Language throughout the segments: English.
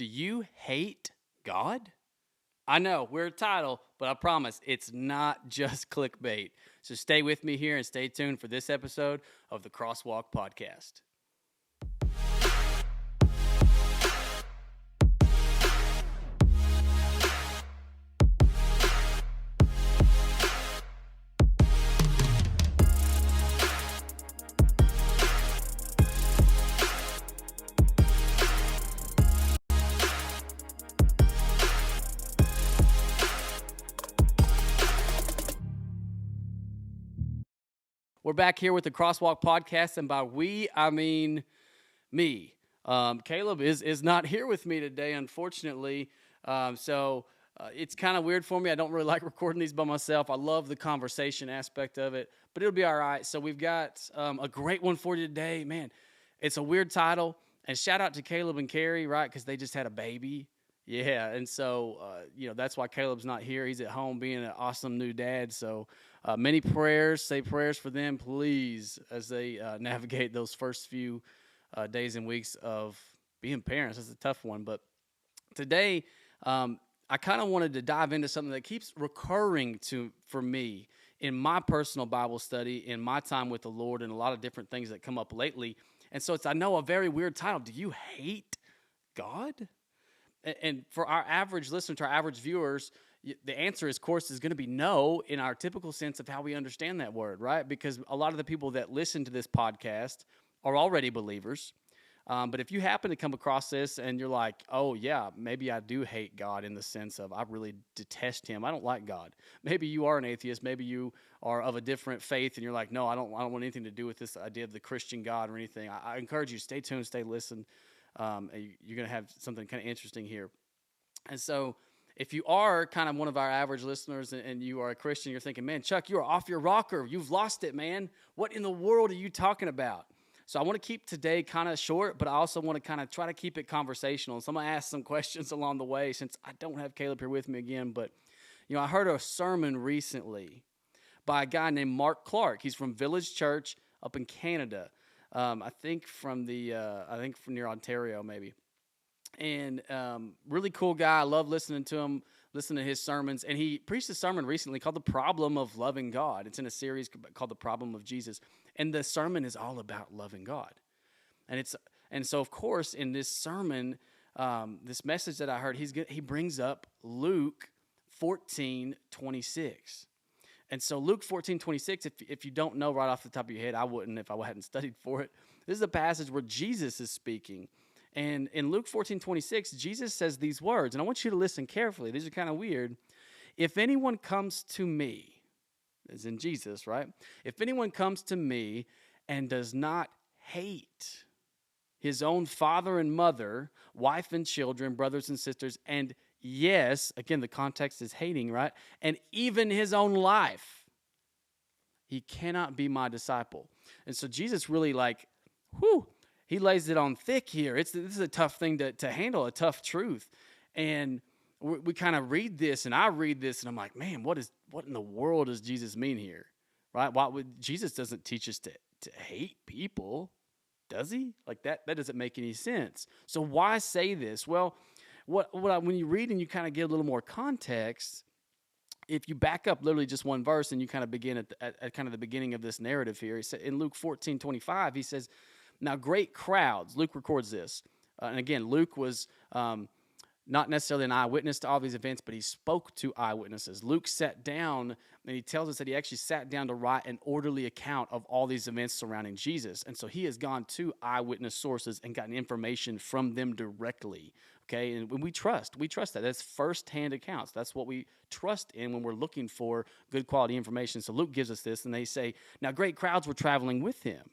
Do you hate God? I know, we're a title, but I promise it's not just clickbait. So stay with me here and stay tuned for this episode of the Crosswalk podcast. We're back here with the Crosswalk podcast, and by we, I mean me. Caleb is not here with me today, unfortunately, so it's kind of weird for me. I don't really like recording these by myself. I love the conversation aspect of it, but it'll be all right. So we've got a great one for you today. Man, it's a weird title, and shout out to Caleb and Carrie, right, because they just had a baby. Yeah, and so, that's why Caleb's not here. He's at home being an awesome new dad, so many prayers. Say prayers for them, please, as they navigate those first few days and weeks of being parents. It's a tough one, but today I kind of wanted to dive into something that keeps recurring for me in my personal Bible study, in my time with the Lord, and a lot of different things that come up lately. And so I know, a very weird title. Do you hate God? And for our average listener, to our average viewers, the answer, of course, is going to be no in our typical sense of how we understand that word, right? Because a lot of the people that listen to this podcast are already believers. But if you happen to come across this and you're like, oh, yeah, maybe I do hate God in the sense of I really detest him. I don't like God. Maybe you are an atheist. Maybe you are of a different faith and you're like, no, I don't want anything to do with this idea of the Christian God or anything. I encourage you to stay tuned, stay listen. You're going to have something kind of interesting here. And so if you are kind of one of our average listeners and you are a Christian, you're thinking, man, Chuck, you're off your rocker. You've lost it, man. What in the world are you talking about? So I want to keep today kind of short, but I also want to kind of try to keep it conversational. So I'm going to ask some questions along the way since I don't have Caleb here with me again. But, I heard a sermon recently by a guy named Mark Clark. He's from Village Church up in Canada. I think from near Ontario, maybe. And really cool guy. I love listening to him, listening to his sermons. And he preached a sermon recently called The Problem of Loving God. It's in a series called The Problem of Jesus. And the sermon is all about loving God. And so, of course, in this sermon, this message that I heard, he brings up Luke 14:26. And so Luke 14:26, if you don't know right off the top of your head, I wouldn't if I hadn't studied for it. This is a passage where Jesus is speaking. And in Luke 14:26, Jesus says these words, and I want you to listen carefully. These are kind of weird. If anyone comes to me, as in Jesus, right? If anyone comes to me and does not hate his own father and mother, wife and children, brothers and sisters, and yes, again, the context is hating, right? And even his own life, he cannot be my disciple. And so Jesus really he lays it on thick here. This is a tough thing to handle, a tough truth. And we kind of read this, and I read this, and I'm like, man, what in the world does Jesus mean here, right? Jesus doesn't teach us to hate people, does he? Like that doesn't make any sense. So why say this? Well, when you read and you kind of get a little more context, if you back up literally just one verse and you kind of begin at kind of the beginning of this narrative here, he said in Luke 14:25, he says, now great crowds, Luke records this, and again, Luke was not necessarily an eyewitness to all these events, but he spoke to eyewitnesses. Luke sat down, and he tells us that he actually sat down to write an orderly account of all these events surrounding Jesus. And so he has gone to eyewitness sources and gotten information from them directly, okay? And when we trust that. That's firsthand accounts. That's what we trust in when we're looking for good quality information. So Luke gives us this, and they say, now great crowds were traveling with him.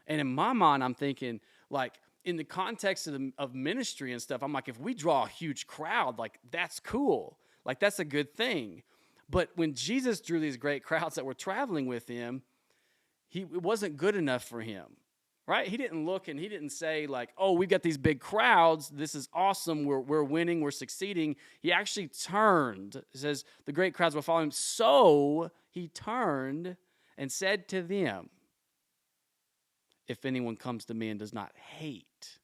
And in my mind, I'm thinking, like, in the context of ministry and stuff, I'm like, if we draw a huge crowd, like, that's cool. Like, that's a good thing. But when Jesus drew these great crowds that were traveling with him, it wasn't good enough for him, right? He didn't look and he didn't say, like, oh, we've got these big crowds. This is awesome. We're winning. We're succeeding. He actually turned. It says the great crowds were following him. So he turned and said to them, if anyone comes to me and does not hate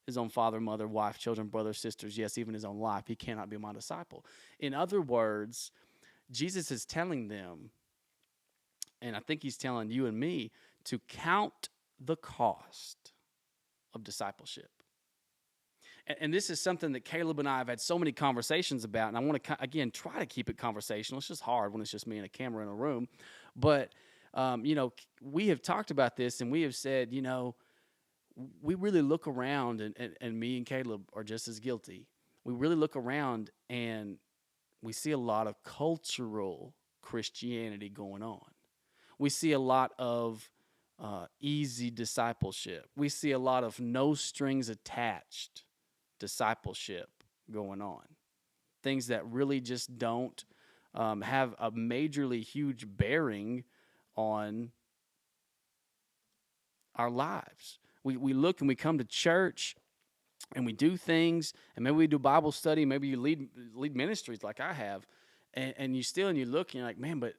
his own father, mother, wife, children, brothers, sisters, yes, even his own life, he cannot be my disciple. In other words, Jesus is telling them, and I think he's telling you and me, to count the cost of discipleship. And this is something that Caleb and I have had so many conversations about, and I want to, again, try to keep it conversational. It's just hard when it's just me and a camera in a room. But, we have talked about this, and we have said, we really look around, and me and Caleb are just as guilty. We really look around, and we see a lot of cultural Christianity going on. We see a lot of easy discipleship. We see a lot of no strings attached discipleship going on. Things that really just don't have a majorly huge bearing on our lives. We look and we come to church and we do things, and maybe we do Bible study, maybe you lead ministries like I have, and you look and you're like, man, but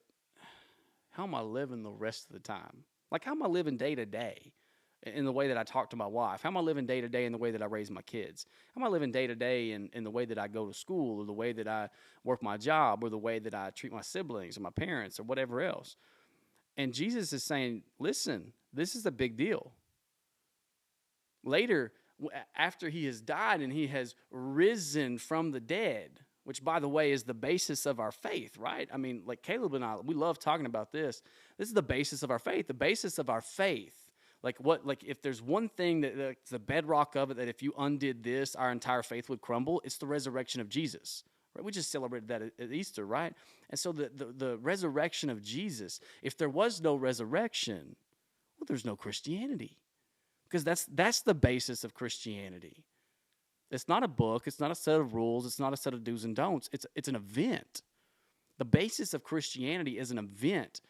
how am I living the rest of the time? Like, how am I living day to day in the way that I talk to my wife? How am I living day to day in the way that I raise my kids? How am I living day to day in the way that I go to school, or the way that I work my job, or the way that I treat my siblings or my parents or whatever else? And Jesus is saying, listen, this is a big deal. Later, after he has died and he has risen from the dead, which, by the way, is the basis of our faith, right? I mean, like Caleb and I, we love talking about this. This is the basis of our faith. The basis of our faith, like if there's one thing that's the bedrock of it, that if you undid this, our entire faith would crumble, it's the resurrection of Jesus. Right? We just celebrated that at Easter, right? And so the resurrection of Jesus, if there was no resurrection, well, there's no Christianity. Because that's the basis of Christianity. It's not a book. It's not a set of rules. It's not a set of do's and don'ts. It's an event. The basis of Christianity is an event.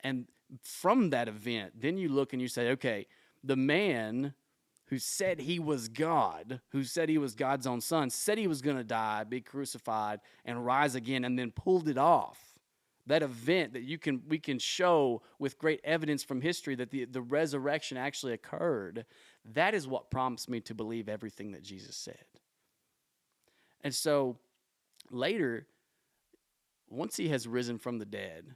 And from that event, then you look and you say, okay, the man who said he was God, who said he was God's own son, said he was going to die, be crucified, and rise again, and then pulled it off. That event that we can show with great evidence from history that the resurrection actually occurred, that is what prompts me to believe everything that Jesus said. And so later, once he has risen from the dead,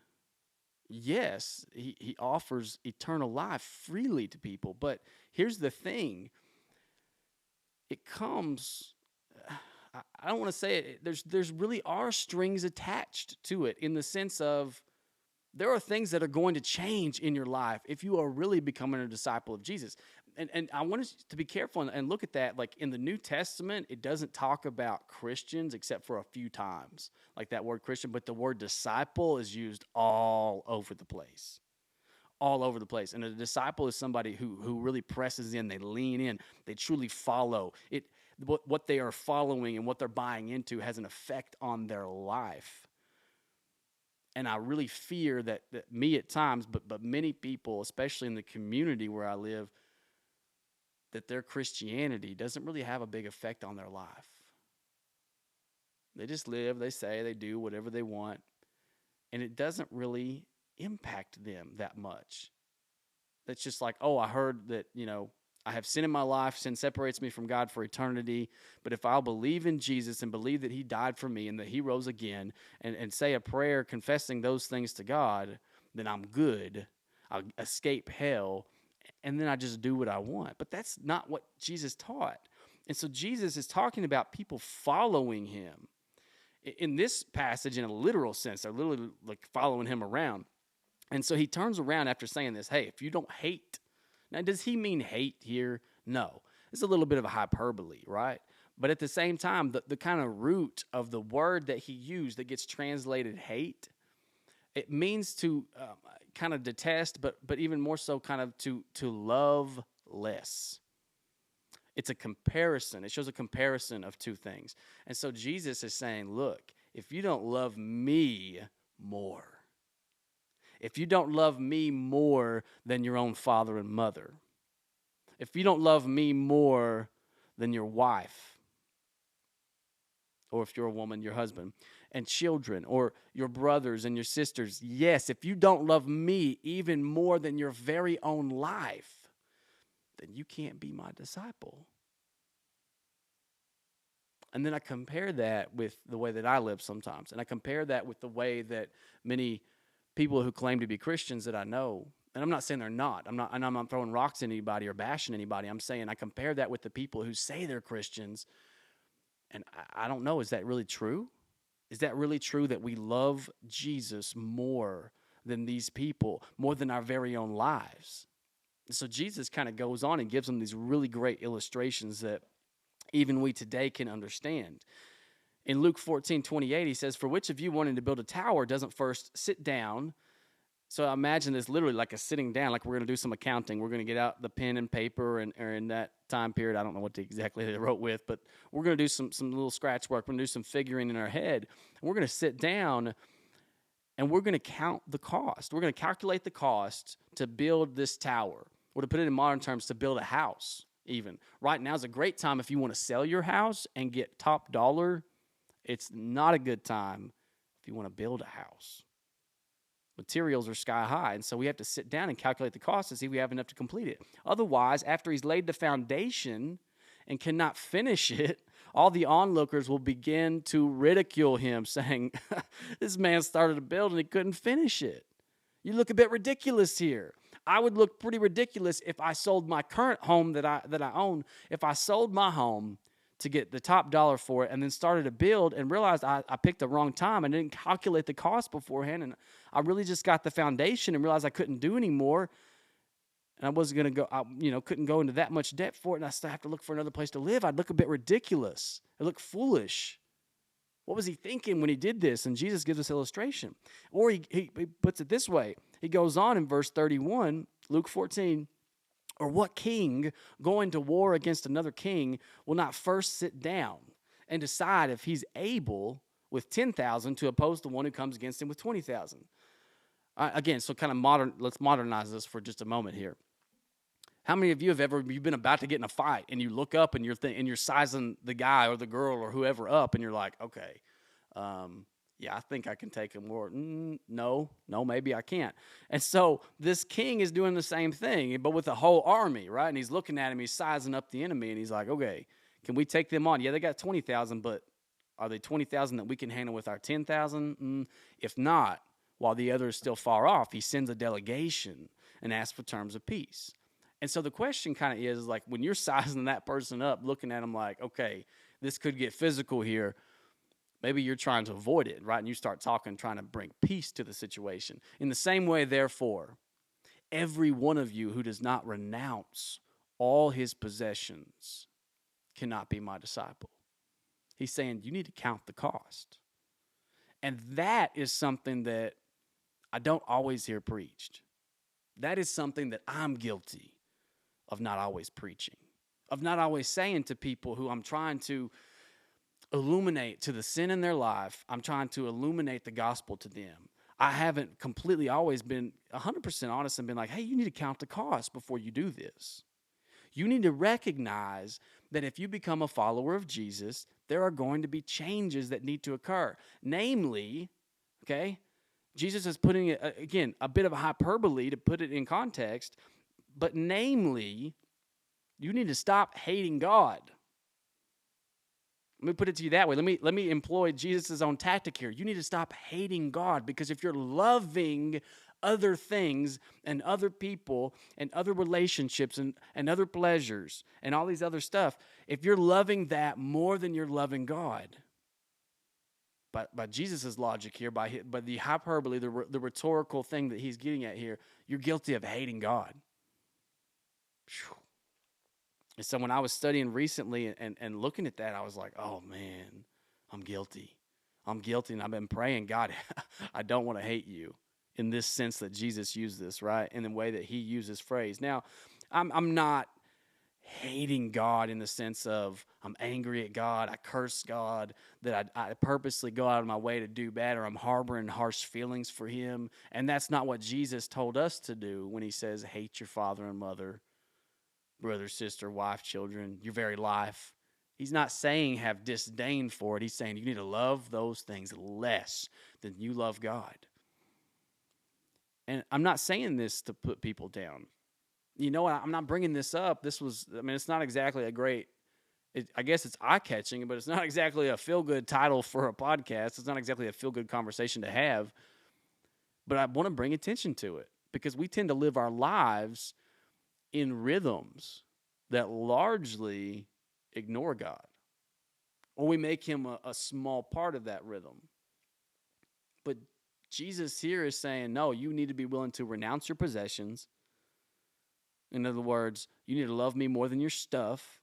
yes, he offers eternal life freely to people. But here's the thing. It comes, I don't want to say it, there's really are strings attached to it, in the sense of there are things that are going to change in your life if you are really becoming a disciple of Jesus. And I want us to be careful and look at that. Like in the New Testament, it doesn't talk about Christians except for a few times, like that word Christian, but the word disciple is used all over the place. All over the place. And a disciple is somebody who really presses in, they lean in, they truly follow. What they are following and what they're buying into has an effect on their life. And I really fear that me at times, but many people, especially in the community where I live, that their Christianity doesn't really have a big effect on their life. They just live, they say, they do whatever they want, and it doesn't really impact them that much. It's just like, oh, I heard that, I have sin in my life. Sin separates me from God for eternity. But if I'll believe in Jesus and believe that he died for me and that he rose again and say a prayer confessing those things to God, then I'm good. I'll escape hell, and then I just do what I want. But that's not what Jesus taught. And so Jesus is talking about people following him. In this passage, in a literal sense, they're literally like following him around. And so he turns around after saying this, hey, if you don't hate. Now, does he mean hate here? No. It's a little bit of a hyperbole, right? But at the same time, the kind of root of the word that he used that gets translated hate, it means to kind of detest, but even more so kind of to love less. It's a comparison. It shows a comparison of two things. And so Jesus is saying, look, if you don't love me more, if you don't love me more than your own father and mother, if you don't love me more than your wife, or if you're a woman, your husband, and children, or your brothers and your sisters, yes, if you don't love me even more than your very own life, then you can't be my disciple. And then I compare that with the way that I live sometimes. And I compare that with the way that many people who claim to be Christians that I know, and I'm not saying they're not. I'm not throwing rocks at anybody or bashing anybody. I'm saying I compare that with the people who say they're Christians. And I don't know, is that really true? Is that really true that we love Jesus more than these people, more than our very own lives? And so Jesus kind of goes on and gives them these really great illustrations that even we today can understand. In Luke 14:28, he says, "For which of you wanting to build a tower doesn't first sit down?" So I imagine this literally like a sitting down, like we're going to do some accounting. We're going to get out the pen and paper, and or in that time period, I don't know what exactly they wrote with, but we're going to do some little scratch work. We're going to do some figuring in our head. And we're going to sit down and we're going to count the cost. We're going to calculate the cost to build this tower, or to put it in modern terms, to build a house even. Right now is a great time if you want to sell your house and get top dollar. It's not a good time if you want to build a house. Materials are sky high, and so we have to sit down and calculate the cost to see if we have enough to complete it. Otherwise, after he's laid the foundation and cannot finish it, all the onlookers will begin to ridicule him, saying, "This man started a build and he couldn't finish it. You look a bit ridiculous here." I would look pretty ridiculous if I sold my current home that I own. If I sold my home to get the top dollar for it and then started a build and realized I picked the wrong time and didn't calculate the cost beforehand, and I really just got the foundation and realized I couldn't do anymore, and I wasn't going to go, couldn't go into that much debt for it, and I still have to look for another place to live. I'd look a bit ridiculous. I'd look foolish. What was he thinking when he did this? And Jesus gives us illustration. Or he puts it this way. He goes on in verse 31, Luke 14, "Or what king going to war against another king will not first sit down and decide if he's able with 10,000 to oppose the one who comes against him with 20,000? Again, so kind of let's modernize this for just a moment here. How many of you you've been about to get in a fight and you look up and you're sizing the guy or the girl or whoever up and you're like, okay, yeah, I think I can take him more. No, maybe I can't. And so this king is doing the same thing, but with a whole army, right? And he's looking at him, he's sizing up the enemy, and he's like, okay, can we take them on? Yeah, they got 20,000, but are they 20,000 that we can handle with our 10,000? If not, while the other is still far off, he sends a delegation and asks for terms of peace. And so the question kind of is like, when you're sizing that person up, looking at them like, okay, this could get physical here, maybe you're trying to avoid it, right? And you start talking, trying to bring peace to the situation. In the same way, therefore, every one of you who does not renounce all his possessions cannot be my disciple. He's saying you need to count the cost. And that is something that I don't always hear preached. That is something that I'm guilty of not always preaching, of not always saying to people who I'm trying to illuminate to the sin in their life. I'm trying to illuminate the gospel to them. I haven't completely always been 100% honest and been like, hey, you need to count the cost before you do this. You need to recognize that if you become a follower of Jesus, there are going to be changes that need to occur. Namely, okay, Jesus is putting it, again, a bit of a hyperbole to put it in context, but namely, you need to stop hating God. Let me put it to you that way. Let me employ Jesus' own tactic here. You need to stop hating God, because if you're loving other things and other people and other relationships and other pleasures and all these other stuff, if you're loving that more than you're loving God, by Jesus' logic here, by the hyperbole, the rhetorical thing that he's getting at here, you're guilty of hating God. And so when I was studying recently and looking at that, I was like, oh, man, I'm guilty. And I've been praying, God, I don't want to hate you in this sense that Jesus used this, right, in the way that he used this phrase. Now, I'm not hating God in the sense of I'm angry at God, I curse God, that I purposely go out of my way to do bad, or I'm harboring harsh feelings for him. And that's not what Jesus told us to do when he says, hate your father and mother, brother, sister, wife, children, your very life. He's not saying have disdain for it. He's saying you need to love those things less than you love God. And I'm not saying this to put people down. You know what? I'm not bringing this up. It's not exactly a great I guess it's eye-catching, but it's not exactly a feel-good title for a podcast. It's not exactly a feel-good conversation to have. But I want to bring attention to it because we tend to live our lives in rhythms that largely ignore God, or we make him a small part of that rhythm. But Jesus here is saying, no, you need to be willing to renounce your possessions. In other words, you need to love me more than your stuff.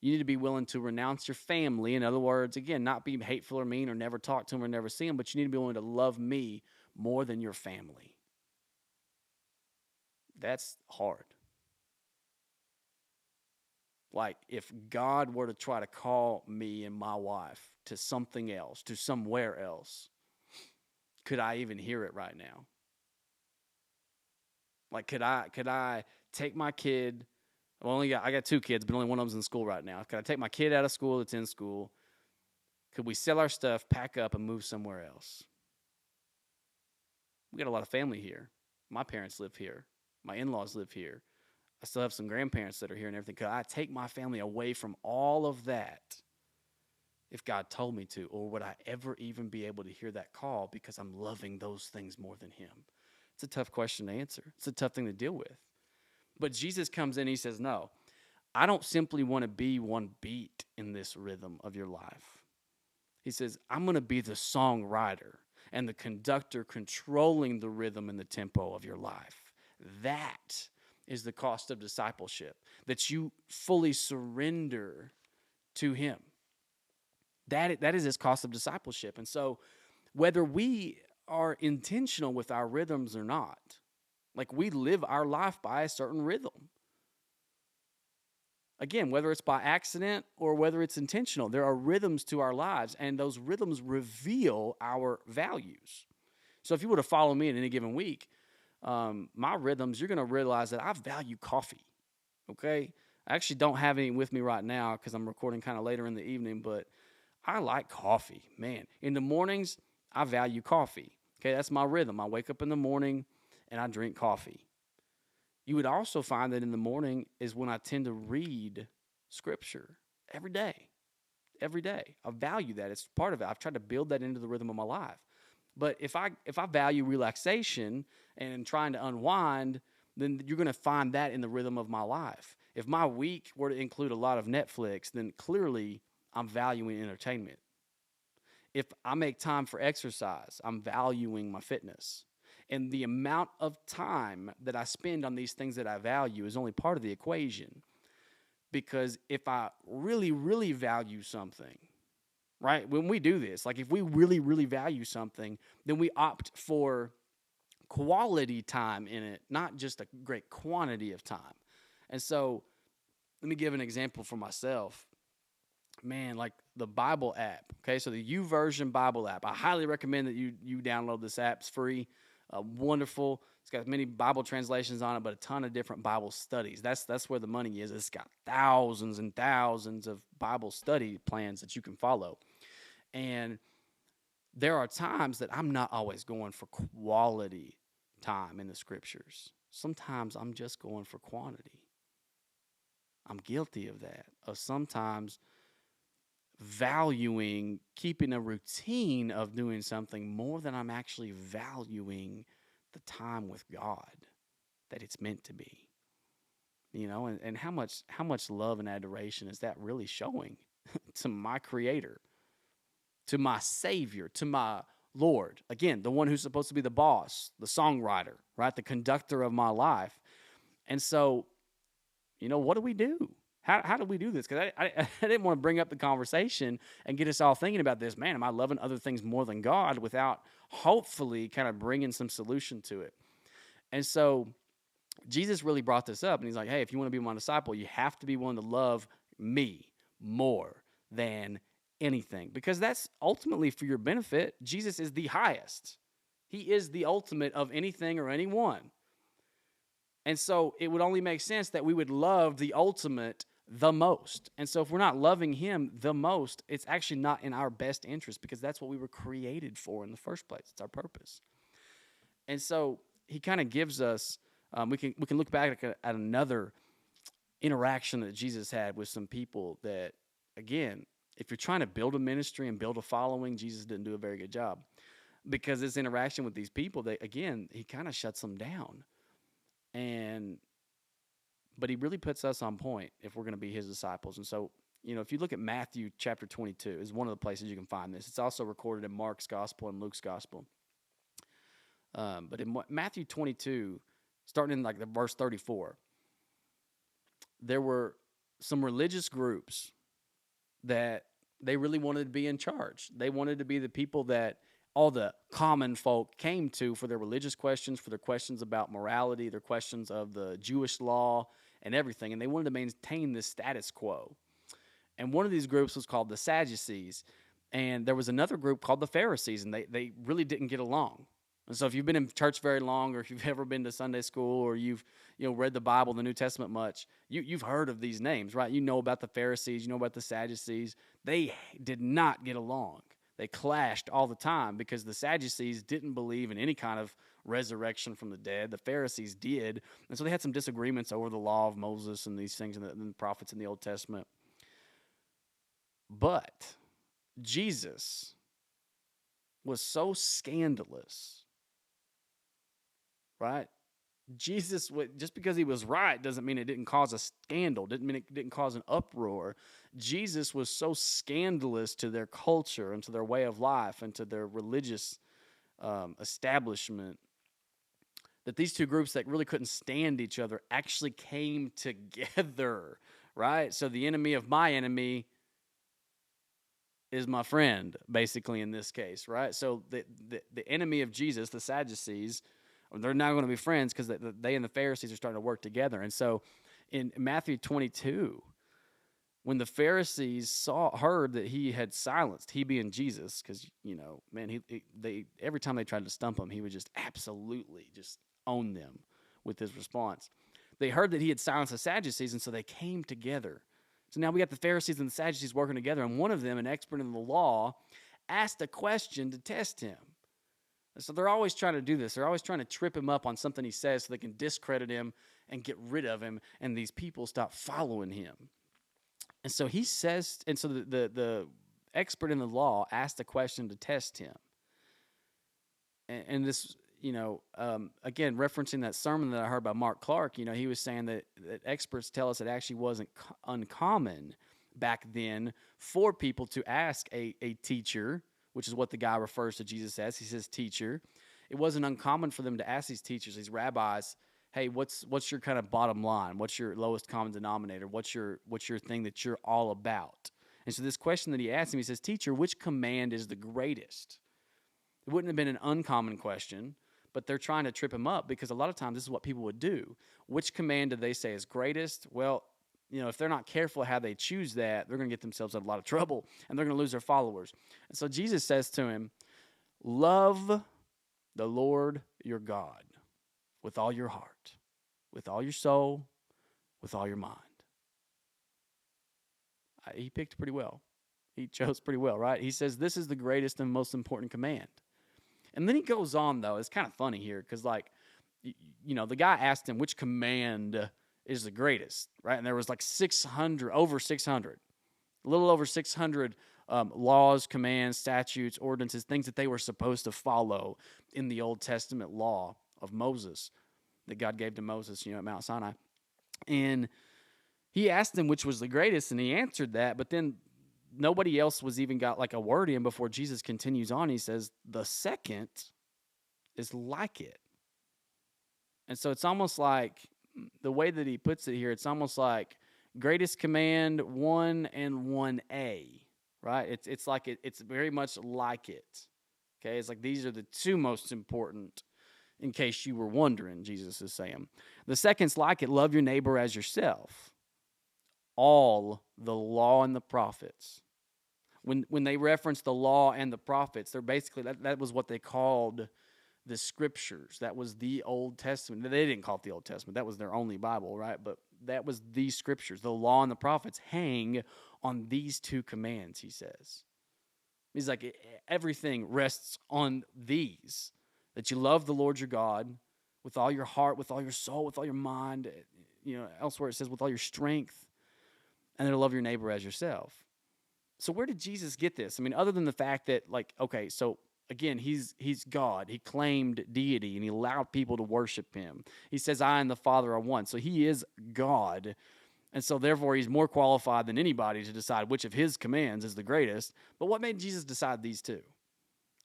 You need to be willing to renounce your family. In other words, again, not be hateful or mean or never talk to them or never see them, but you need to be willing to love me more than your family. That's hard. Like, if God were to try to call me and my wife to something else, to somewhere else, could I even hear it right now? Like, could I take my kid? I got 2 kids, but only one of them's in school right now. Could I take my kid out of school that's in school? Could we sell our stuff, pack up, and move somewhere else? We got a lot of family here. My parents live here. My in-laws live here. I still have some grandparents that are here and everything. Could I take my family away from all of that if God told me to? Or would I ever even be able to hear that call because I'm loving those things more than him? It's a tough question to answer. It's a tough thing to deal with. But Jesus comes in and he says, no, I don't simply want to be one beat in this rhythm of your life. He says, I'm going to be the songwriter and the conductor controlling the rhythm and the tempo of your life. That is the cost of discipleship, that you fully surrender to him. That is his cost of discipleship. And so whether we are intentional with our rhythms or not, like we live our life by a certain rhythm. Again, whether it's by accident or whether it's intentional, there are rhythms to our lives, and those rhythms reveal our values. So if you were to follow me in any given week, my rhythms, you're going to realize that I value coffee, okay? I actually don't have any with me right now because I'm recording kind of later in the evening, but I like coffee, man. In the mornings, I value coffee, okay? That's my rhythm. I wake up in the morning and I drink coffee. You would also find that in the morning is when I tend to read scripture every day. Every day. I value that. It's part of it. I've tried to build that into the rhythm of my life. But if I value relaxation and trying to unwind, then you're going to find that in the rhythm of my life. If my week were to include a lot of Netflix, then clearly I'm valuing entertainment. If I make time for exercise, I'm valuing my fitness. And the amount of time that I spend on these things that I value is only part of the equation. Because if I really, really value something, right? When we do this, like if we really, really value something, then we opt for quality time in it, not just a great quantity of time. And so let me give an example for myself. Man, like the Bible app, okay? So the YouVersion Bible app. I highly recommend that you download this app. It's free. Wonderful. It's got many Bible translations on it, but a ton of different Bible studies. That's where the money is. It's got thousands and thousands of Bible study plans that you can follow. And there are times that I'm not always going for quality time in the scriptures. Sometimes I'm just going for quantity. I'm guilty of that. Of sometimes valuing keeping a routine of doing something more than I'm actually valuing the time with God that it's meant to be. You know, and how much love and adoration is that really showing to my Creator, to my Savior, to my Lord? Again, the one who's supposed to be the boss, the songwriter, right? The conductor of my life. And so, you know, what do we do? How do we do this? Because I didn't want to bring up the conversation and get us all thinking about this. Man, am I loving other things more than God without hopefully kind of bringing some solution to it? And so Jesus really brought this up, and he's like, hey, if you want to be my disciple, you have to be willing to love me more than anything, because that's ultimately for your benefit. Jesus is the highest. He is the ultimate of anything or anyone. And so it would only make sense that we would love the ultimate the most. And so if we're not loving him the most, it's actually not in our best interest, because that's what we were created for in the first place. It's our purpose. And so he kind of gives us, we can look back at another interaction that Jesus had with some people that again, if you're trying to build a ministry and build a following, Jesus didn't do a very good job, because his interaction with these people, he kind of shuts them down. And but he really puts us on point if we're going to be his disciples. And so, if you look at Matthew chapter 22, is one of the places you can find this. It's also recorded in Mark's gospel and Luke's gospel. But in Matthew 22, starting in like the verse 34, there were some religious groups that they really wanted to be in charge. They wanted to be the people that all the common folk came to for their religious questions, for their questions about morality, their questions of the Jewish law and everything. And they wanted to maintain this status quo. And one of these groups was called the Sadducees. And there was another group called the Pharisees, and they really didn't get along. And so if you've been in church very long, or if you've ever been to Sunday school, or you've read the Bible, the New Testament much, you've heard of these names, right? You know about the Pharisees, you know about the Sadducees. They did not get along. They clashed all the time because the Sadducees didn't believe in any kind of resurrection from the dead. The Pharisees did. And so they had some disagreements over the law of Moses and these things and the prophets in the Old Testament. But Jesus was so scandalous, right? Jesus, just because he was right doesn't mean it didn't cause a scandal, didn't mean it didn't cause an uproar. Jesus was so scandalous to their culture and to their way of life and to their religious establishment that these two groups that really couldn't stand each other actually came together, right? So the enemy of my enemy is my friend, basically, in this case, right? So the enemy of Jesus, the Sadducees, they're now going to be friends because they and the Pharisees are starting to work together. And so in Matthew 22, when the Pharisees heard that he had silenced, he being Jesus, because, they every time they tried to stump him, he would just absolutely just own them with his response. They heard that he had silenced the Sadducees, and so they came together. So now we got the Pharisees and the Sadducees working together, and one of them, an expert in the law, asked a question to test him. And so they're always trying to do this. They're always trying to trip him up on something he says so they can discredit him and get rid of him, and these people stop following him. And so he says, and so the expert in the law asked a question to test him. And this, again, referencing that sermon that I heard by Mark Clark, he was saying that experts tell us it actually wasn't uncommon back then for people to ask a teacher, which is what the guy refers to Jesus as. He says teacher. It wasn't uncommon for them to ask these teachers, these rabbis, hey, what's your kind of bottom line? What's your lowest common denominator? What's your thing that you're all about? And so this question that he asked him, he says, teacher, which command is the greatest? It wouldn't have been an uncommon question, but they're trying to trip him up because a lot of times this is what people would do. Which command do they say is greatest? Well, if they're not careful how they choose that, they're going to get themselves in a lot of trouble, and they're going to lose their followers. And so Jesus says to him, love the Lord your God with all your heart, with all your soul, with all your mind. He picked pretty well. He chose pretty well, right? He says this is the greatest and most important command. And then he goes on, though. It's kind of funny here because, the guy asked him which command is the greatest, right? And there was like 600, over 600, a little over 600 laws, commands, statutes, ordinances, things that they were supposed to follow in the Old Testament law of Moses that God gave to Moses, at Mount Sinai. And he asked him which was the greatest, and he answered that, but then nobody else was even got like a word in before Jesus continues on. He says, the second is like it. And so it's almost like, the way that he puts it here, it's almost like greatest command 1 and 1A, right? It's like it's very much like it. Okay, it's like these are the two most important, in case you were wondering, Jesus is saying. The second's like it, love your neighbor as yourself. All the law and the prophets. When they reference the law and the prophets, they're basically, that was what they called the scriptures. That was the Old Testament. They didn't call it the Old Testament. That was their only Bible, right? But that was the scriptures. The law and the prophets hang on these two commands, he says. He's like, everything rests on these. That you love the Lord your God with all your heart, with all your soul, with all your mind. Elsewhere it says with all your strength. And then to love your neighbor as yourself. So where did Jesus get this? I mean, other than the fact that, like, okay, so again, he's God. He claimed deity and he allowed people to worship him. He says, I and the Father are one. So he is God. And so therefore he's more qualified than anybody to decide which of his commands is the greatest. But what made Jesus decide these two?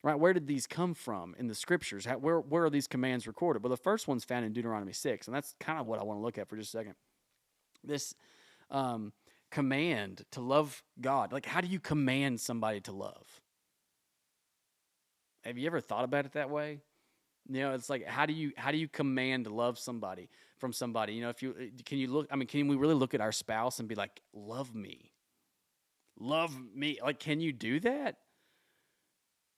Right? Where did these come from in the scriptures? Where are these commands recorded? Well, the first one's found in Deuteronomy 6, and that's kind of what I want to look at for just a second. This command to love God. Like, how do you command somebody to love? Have you ever thought about it that way? You know, it's like, how do you command to love somebody from somebody? You know, if you can you look, I mean, can we really look at our spouse and be like, love me? Love me. Like, can you do that?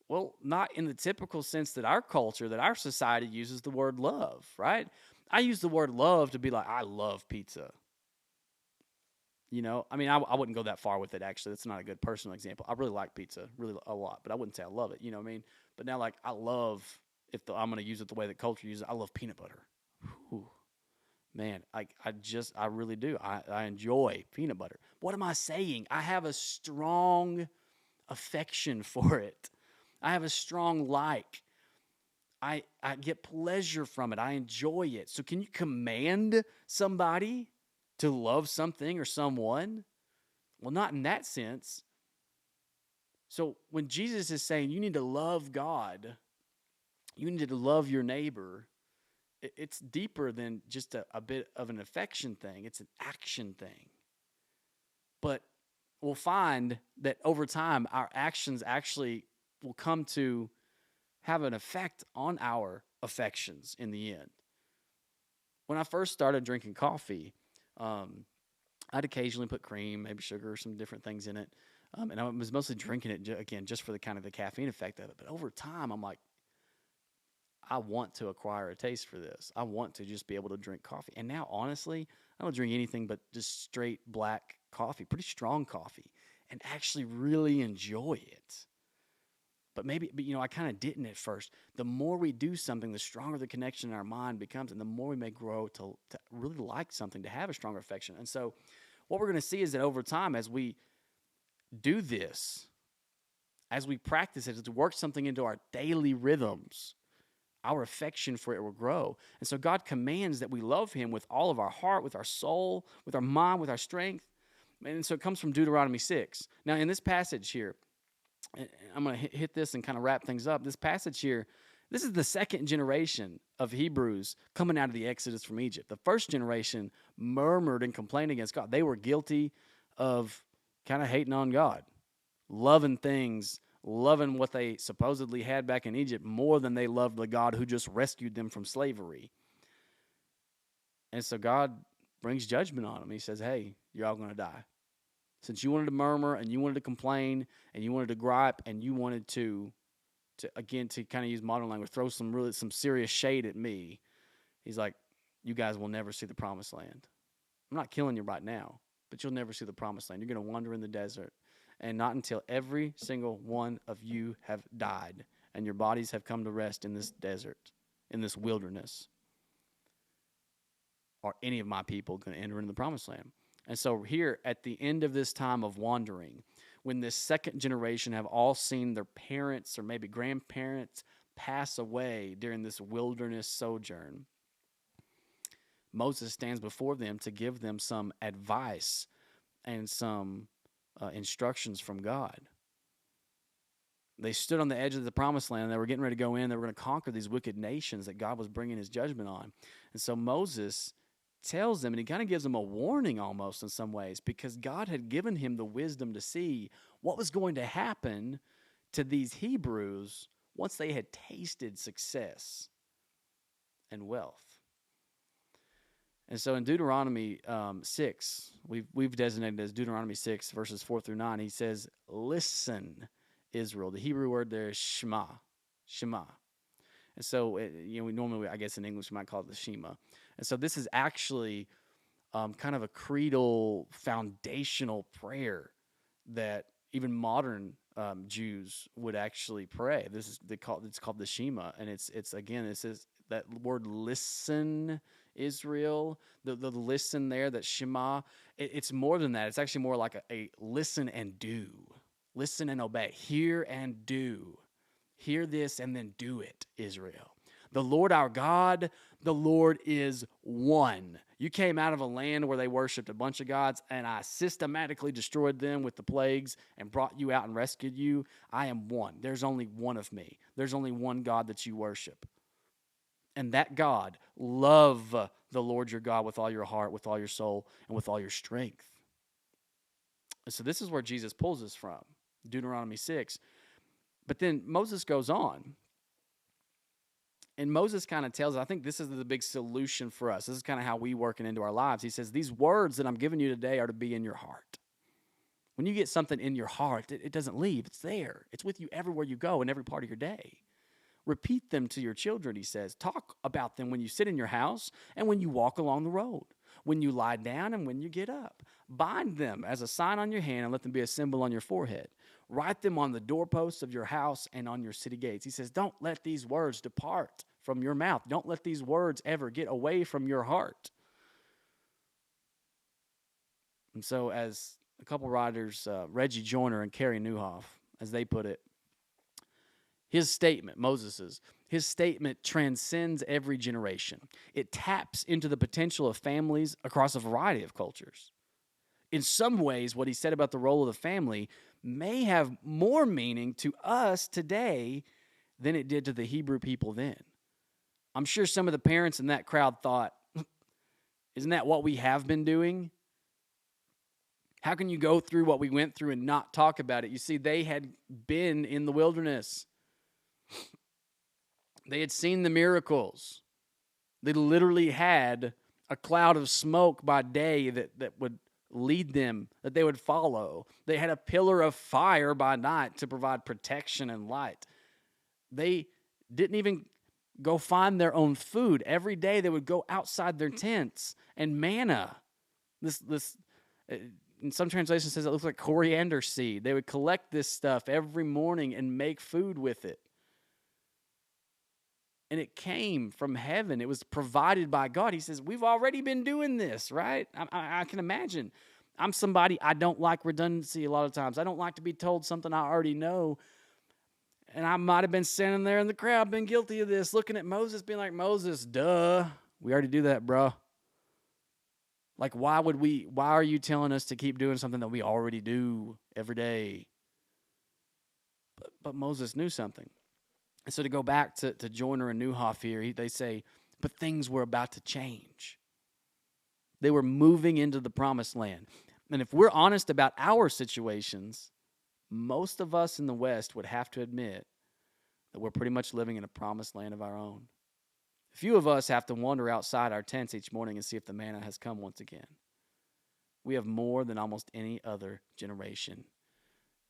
Well, not in the typical sense that our culture, that our society uses the word love, right? I use the word love to be like, I love pizza. You know, I mean, I wouldn't go that far with it, actually. That's not a good personal example. I really like pizza, really a lot, but I wouldn't say I love it, you know what I mean? But now, like, I love, I'm going to use it the way that culture uses it, I love peanut butter. Whew. Man, I really do. I enjoy peanut butter. What am I saying? I have a strong affection for it. I have a strong like. I get pleasure from it. I enjoy it. So can you command somebody to love something or someone? Well, not in that sense. So when Jesus is saying you need to love God, you need to love your neighbor, it's deeper than just a bit of an affection thing. It's an action thing. But we'll find that over time, our actions actually will come to have an effect on our affections in the end. When I first started drinking coffee, I'd occasionally put cream, maybe sugar, some different things in it. And I was mostly drinking it, again, just for the kind of the caffeine effect of it. But over time, I'm like, I want to acquire a taste for this. I want to just be able to drink coffee. And now, honestly, I don't drink anything but just straight black coffee, pretty strong coffee, and actually really enjoy it. But you know, I kind of didn't at first. The more we do something, the stronger the connection in our mind becomes, and the more we may grow to really like something, to have a stronger affection. And so what we're going to see is that over time, as we do this, as we practice it, as we work something into our daily rhythms, our affection for it will grow. And so God commands that we love him with all of our heart, with our soul, with our mind, with our strength. And so it comes from Deuteronomy 6. Now, in this passage here, I'm going to hit this and kind of wrap things up. This passage here, this is the second generation of Hebrews coming out of the Exodus from Egypt. The first generation murmured and complained against God. They were guilty of kind of hating on God, loving things, loving what they supposedly had back in Egypt more than they loved the God who just rescued them from slavery. And so God brings judgment on them. He says, hey, you're all going to die. Since you wanted to murmur and you wanted to complain and you wanted to gripe and you wanted to again, to kind of use modern language, throw some serious shade at me, he's like, you guys will never see the promised land. I'm not killing you right now, but you'll never see the promised land. You're going to wander in the desert. And not until every single one of you have died and your bodies have come to rest in this desert, in this wilderness, are any of my people going to enter into the promised land. And so here at the end of this time of wandering, when this second generation have all seen their parents or maybe grandparents pass away during this wilderness sojourn, Moses stands before them to give them some advice and some instructions from God. They stood on the edge of the promised land. They were getting ready to go in. They were going to conquer these wicked nations that God was bringing his judgment on. And so Moses tells them, and he kind of gives them a warning almost in some ways, because God had given him the wisdom to see what was going to happen to these Hebrews once they had tasted success and wealth. And so in Deuteronomy 6, we've designated as Deuteronomy 6, verses 4 through 9, he says, listen, Israel. The Hebrew word there is Shema. Shema. And so, we normally, I guess in English, we might call it the Shema. And so this is actually kind of a creedal, foundational prayer that even modern Jews would actually pray. It's called the Shema, and it's again, it says that word listen, Israel, the listen there, that Shema, it's more than that. It's actually more like a listen and do. Listen and obey. Hear and do. Hear this and then do it, Israel. The Lord our God, the Lord is one. You came out of a land where they worshiped a bunch of gods, and I systematically destroyed them with the plagues and brought you out and rescued you. I am one. There's only one of me. There's only one God that you worship. And that God, love the Lord your God with all your heart, with all your soul, and with all your strength. And so this is where Jesus pulls us from, Deuteronomy 6. But then Moses goes on. And Moses kind of tells, I think this is the big solution for us. This is kind of how we work it into our lives. He says, these words that I'm giving you today are to be in your heart. When you get something in your heart, it doesn't leave. It's there. It's with you everywhere you go in every part of your day. Repeat them to your children, he says. Talk about them when you sit in your house and when you walk along the road, when you lie down and when you get up. Bind them as a sign on your hand and let them be a symbol on your forehead. Write them on the doorposts of your house and on your city gates. He says, don't let these words depart from your mouth. Don't let these words ever get away from your heart. And so as a couple writers, Reggie Joyner and Carrie Newhoff, as they put it, his statement, Moses's, his statement transcends every generation. It taps into the potential of families across a variety of cultures. In some ways, what he said about the role of the family may have more meaning to us today than it did to the Hebrew people then. I'm sure some of the parents in that crowd thought, isn't that what we have been doing? How can you go through what we went through and not talk about it? You see, they had been in the wilderness. They had seen the miracles. They literally had a cloud of smoke by day that would lead them, that they would follow. They had a pillar of fire by night to provide protection and light. They didn't even go find their own food. Every day they would go outside their tents, and manna, this in some translations says it looks like coriander seed. They would collect this stuff every morning and make food with it. And it came from heaven. It was provided by God. He says, we've already been doing this, right? I can imagine. I'm somebody, I don't like redundancy a lot of times. I don't like to be told something I already know. And I might have been standing there in the crowd, been guilty of this, looking at Moses, being like, Moses, duh. We already do that, bro. Like, why are you telling us to keep doing something that we already do every day? But Moses knew something. And so to go back to Joyner and Newhoff here, they say, but things were about to change. They were moving into the promised land. And if we're honest about our situations, most of us in the West would have to admit that we're pretty much living in a promised land of our own. A few of us have to wander outside our tents each morning and see if the manna has come once again. We have more than almost any other generation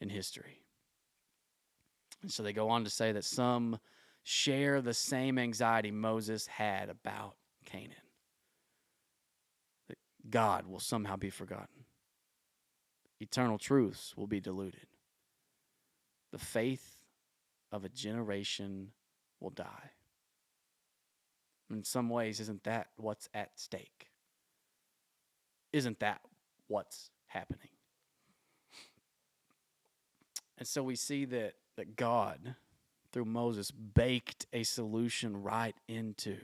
in history. And so they go on to say that some share the same anxiety Moses had about Canaan. That God will somehow be forgotten. Eternal truths will be diluted. The faith of a generation will die. In some ways, isn't that what's at stake? Isn't that what's happening? And so we see that God, through Moses, baked a solution right into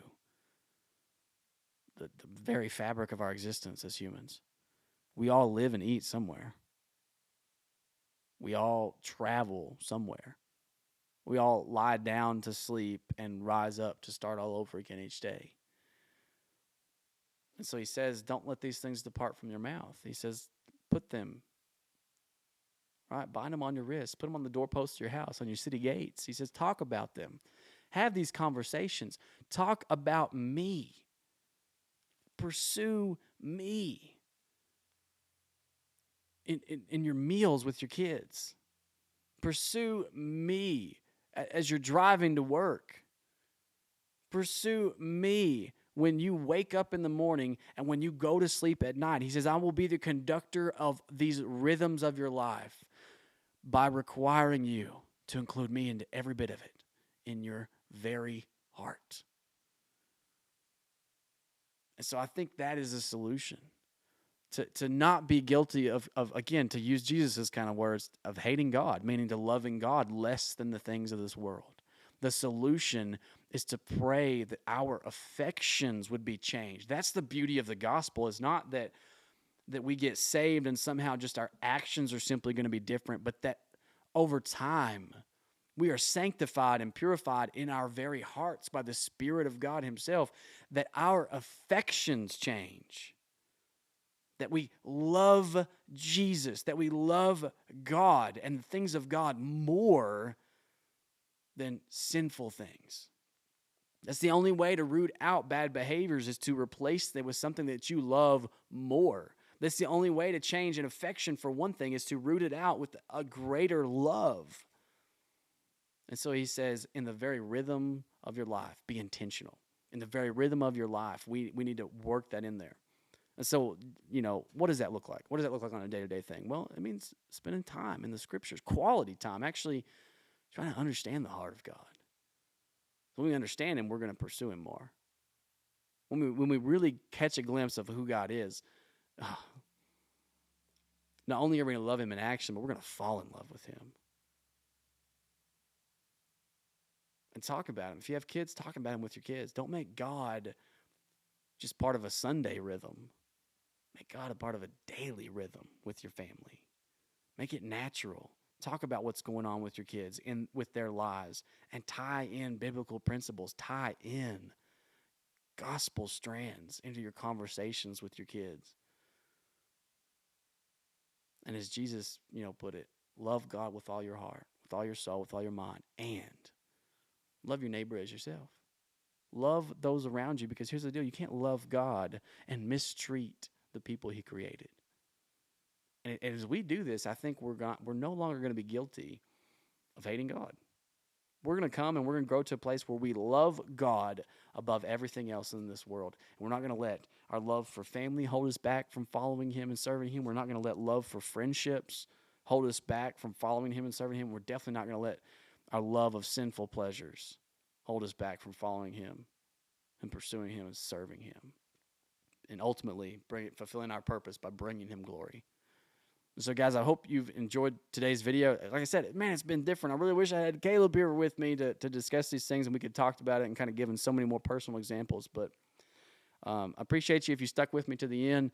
the very fabric of our existence as humans. We all live and eat somewhere. We all travel somewhere. We all lie down to sleep and rise up to start all over again each day. And so he says, don't let these things depart from your mouth. He says, put them, right? Bind them on your wrists. Put them on the doorposts of your house, on your city gates. He says, talk about them. Have these conversations. Talk about me. Pursue me in your meals with your kids. Pursue me as you're driving to work. Pursue me when you wake up in the morning and when you go to sleep at night. He says, I will be the conductor of these rhythms of your life by requiring you to include me into every bit of it in your very heart. And so I think that is a solution. to not be guilty of again, to use Jesus's kind of words, of hating God, meaning to loving God less than the things of this world. The solution is to pray that our affections would be changed. That's the beauty of the gospel, is not that we get saved and somehow just our actions are simply going to be different, but that over time we are sanctified and purified in our very hearts by the Spirit of God himself, that our affections change, that we love Jesus, that we love God and the things of God more than sinful things. That's the only way to root out bad behaviors, is to replace them with something that you love more. That's the only way to change an affection for one thing, is to root it out with a greater love. And so he says, in the very rhythm of your life, be intentional. In the very rhythm of your life, we need to work that in there. And so, what does that look like? What does that look like on a day-to-day thing? Well, it means spending time in the scriptures, quality time, actually trying to understand the heart of God. So when we understand him, we're going to pursue him more. When we really catch a glimpse of who God is, not only are we going to love him in action, but we're going to fall in love with him. And talk about him. If you have kids, talk about him with your kids. Don't make God just part of a Sunday rhythm. Make God a part of a daily rhythm with your family. Make it natural. Talk about what's going on with your kids, with their lives, and tie in biblical principles. Tie in gospel strands into your conversations with your kids. And as Jesus, put it, love God with all your heart, with all your soul, with all your mind, and love your neighbor as yourself. Love those around you, because here's the deal. You can't love God and mistreat the people he created. And as we do this, I think we're no longer going to be guilty of hating God. We're going to come and we're going to grow to a place where we love God above everything else in this world. And we're not going to let our love for family hold us back from following him and serving him. We're not going to let love for friendships hold us back from following him and serving him. We're definitely not going to let our love of sinful pleasures hold us back from following him and pursuing him and serving him. And ultimately, fulfilling our purpose by bringing him glory. So, guys, I hope you've enjoyed today's video. Like I said, man, it's been different. I really wish I had Caleb here with me to discuss these things and we could talk about it and kind of give him so many more personal examples. But I appreciate you if you stuck with me to the end.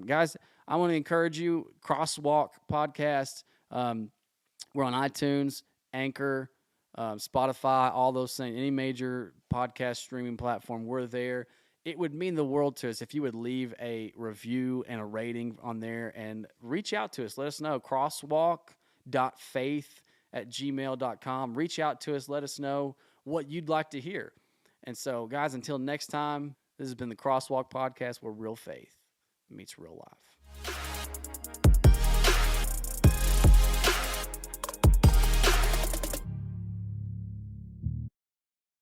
Guys, I want to encourage you, Crosswalk podcast. We're on iTunes, Anchor, Spotify, all those things, any major podcast streaming platform, we're there. It would mean the world to us if you would leave a review and a rating on there and reach out to us. Let us know. crosswalk.faith@gmail.com. Reach out to us. Let us know what you'd like to hear. And so, guys, until next time, this has been the Crosswalk Podcast, where real faith meets real life.